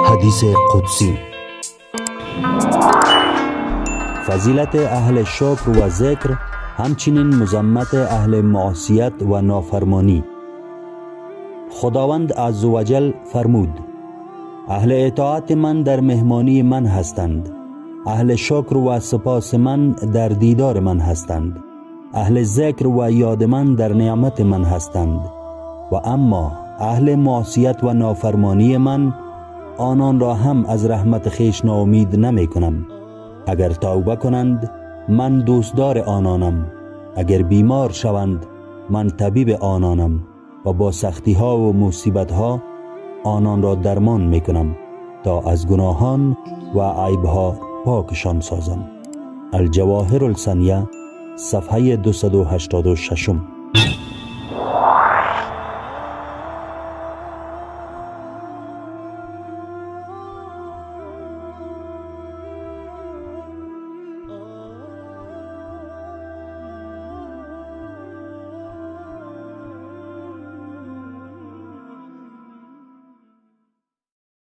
حدیث قدسی. فضیلت اهل شکر و ذکر، همچنین مذمت اهل معصیت و نافرمانی. خداوند عزوجل فرمود: اهل اطاعت من در مهمانی من هستند، اهل شکر و سپاس من در دیدار من هستند، اهل ذکر و یاد من در نعمت من هستند. و اما اهل معصیت و نافرمانی من، آنان را هم از رحمت خویش ناامید نمی کنم. اگر توبه کنند من دوستدار آنانم، اگر بیمار شوند من طبیب آنانم و با سختی ها و مصیبت ها آنان را درمان می کنم تا از گناهان و عیب ها پاکشان سازم. الجواهر السنیه، صفحه 286.